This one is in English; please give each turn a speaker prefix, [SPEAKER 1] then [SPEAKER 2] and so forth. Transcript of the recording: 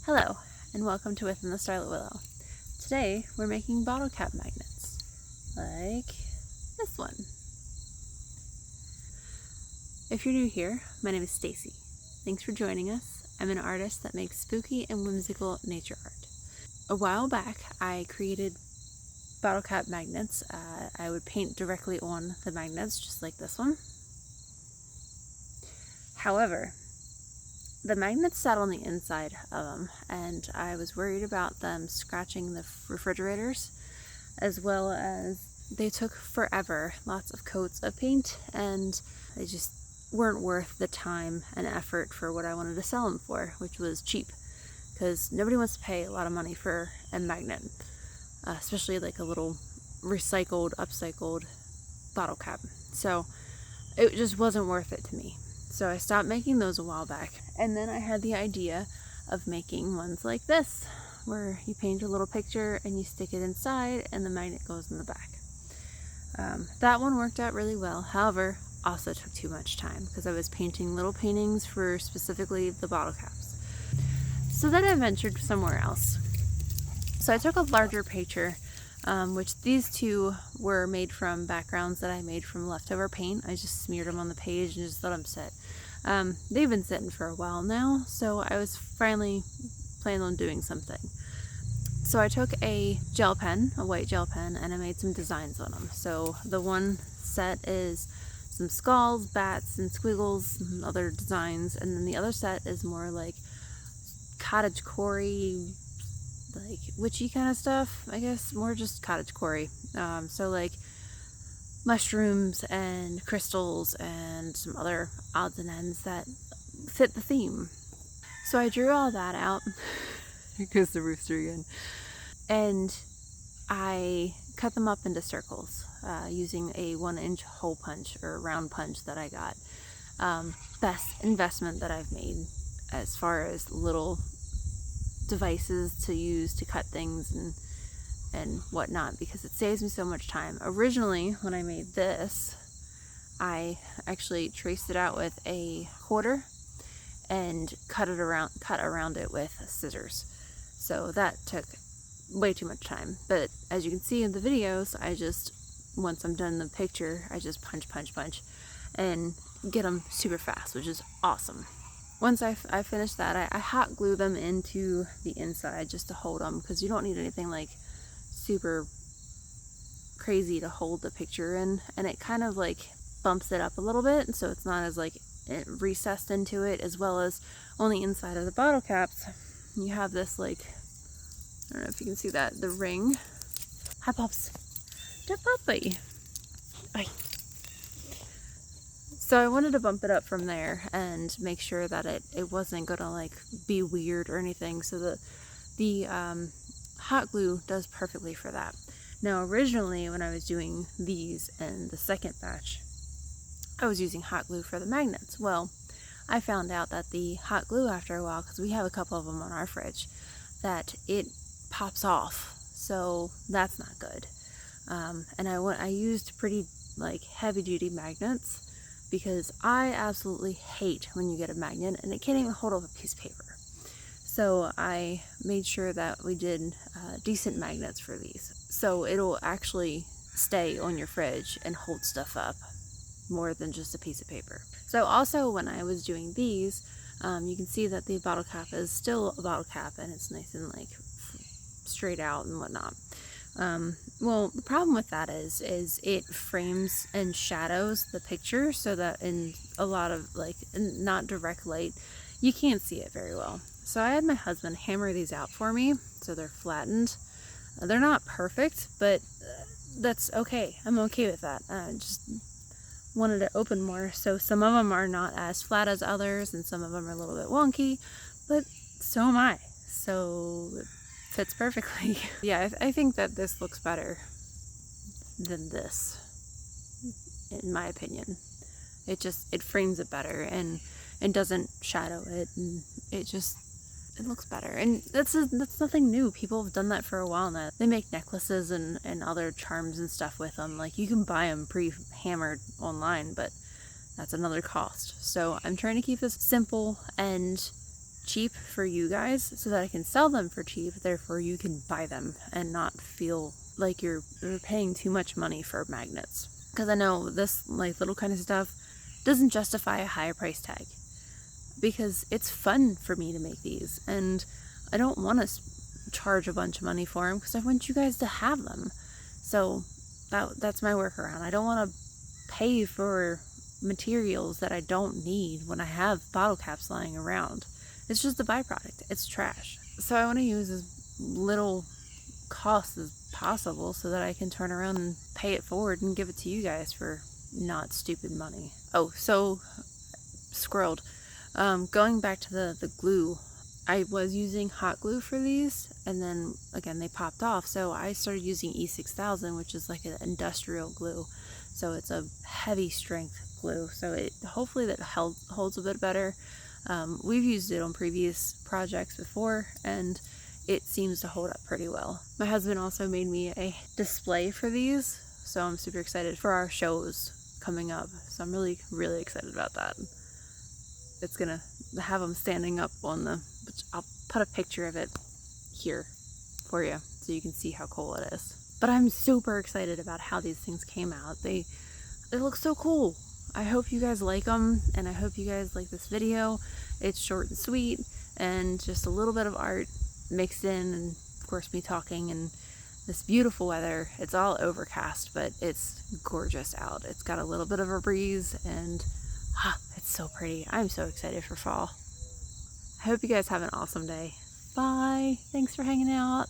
[SPEAKER 1] Hello, and welcome to Within the Starlit Willow. Today, we're making bottle cap magnets, like this one. If you're new here, my name is Stacy. Thanks for joining us. I'm an artist that makes spooky and whimsical nature art. A while back, I created bottle cap magnets. I would paint directly on the magnets, just like this one. However, the magnets sat on the inside of them, and I was worried about them scratching the refrigerators, as well as they took forever, lots of coats of paint, and they just weren't worth the time and effort for what I wanted to sell them for, which was cheap, because nobody wants to pay a lot of money for a magnet, especially like a little recycled, upcycled bottle cap. So it just wasn't worth it to me. So I stopped making those a while back. And then I had the idea of making ones like this, where you paint a little picture and you stick it inside and the magnet goes in the back. That one worked out really well. However, also took too much time because I was painting little paintings for specifically the bottle caps. So then I ventured somewhere else. So I took a larger picture, which these two were made from backgrounds that I made from leftover paint. I just smeared them on the page and just let them sit. They've been sitting for a while now, so I was finally planning on doing something. So I took a gel pen, a white gel pen, and I made some designs on them. So the one set is some skulls, bats, and squiggles, and other designs, and then the other set is more like cottagecore-y, like witchy kind of stuff, I guess, more just cottagecore. So like mushrooms and crystals and some other odds and ends that fit the theme. So I drew all that out. Here goes the rooster again. And I cut them up into circles using a 1-inch hole punch or round punch that I got. Best investment that I've made as far as little devices to use to cut things and whatnot, because it saves me so much time. Originally, when I made this, I actually traced it out with a quarter and cut around it with scissors. So that took way too much time. But as you can see in the videos, once I'm done the picture, I just punch and get them super fast, which is awesome. Once I finished that, I hot glue them into the inside just to hold them, because you don't need anything like super crazy to hold the picture in, and it kind of like bumps it up a little bit, so it's not as like recessed into it, as well as on the inside of the bottle caps you have this, like, I don't know if you can see that, the ring. Hi Pops. The puppy. Bye. So I wanted to bump it up from there and make sure that it wasn't gonna like be weird or anything, so the hot glue does perfectly for that. Now originally, when I was doing these in the second batch, I was using hot glue for the magnets. Well, I found out that the hot glue, after a while, because we have a couple of them on our fridge, that it pops off, so that's not good. And I used pretty like heavy duty magnets, because I absolutely hate when you get a magnet and it can't even hold up a piece of paper. So I made sure that we did decent magnets for these, so it'll actually stay on your fridge and hold stuff up more than just a piece of paper. So also, when I was doing these, you can see that the bottle cap is still a bottle cap and it's nice and like straight out and whatnot. Well, the problem with that is it frames and shadows the picture, so that in a lot of like not direct light, you can't see it very well. So I had my husband hammer these out for me, so they're flattened. They're not perfect, but that's okay. I'm okay with that. I just wanted to open more, so some of them are not as flat as others, and some of them are a little bit wonky, but so am I. So it fits perfectly. Yeah, I think that this looks better than this, in my opinion. It frames it better and doesn't shadow it, and it looks better. And that's nothing new. People have done that for a while now. They make necklaces and other charms and stuff with them. Like, you can buy them pre-hammered online, but that's another cost. So I'm trying to keep this simple and cheap for you guys so that I can sell them for cheap, therefore you can buy them and not feel like you're paying too much money for magnets. Because I know this like little kind of stuff doesn't justify a higher price tag, because it's fun for me to make these and I don't want to charge a bunch of money for them because I want you guys to have them. So that's my workaround. I don't want to pay for materials that I don't need when I have bottle caps lying around. It's just a byproduct. It's trash. So I want to use as little cost as possible so that I can turn around and pay it forward and give it to you guys for not stupid money. Oh, so scrolled. Going back to the glue, I was using hot glue for these, and then again they popped off, so I started using E6000, which is like an industrial glue. So it's a heavy strength glue, so it hopefully that holds a bit better. We've used it on previous projects before, and it seems to hold up pretty well. My husband also made me a display for these, so I'm super excited for our shows coming up. So I'm really, really excited about that. It's gonna have them standing up on which I'll put a picture of it here for you so you can see how cool it is. But I'm super excited about how these things came out. They look so cool. I hope you guys like them, and I hope you guys like this video. It's short and sweet and just a little bit of art mixed in, and of course me talking and this beautiful weather. It's all overcast, but it's gorgeous out. It's got a little bit of a breeze, and it's so pretty. I'm so excited for fall. I hope you guys have an awesome day. Bye. Thanks for hanging out.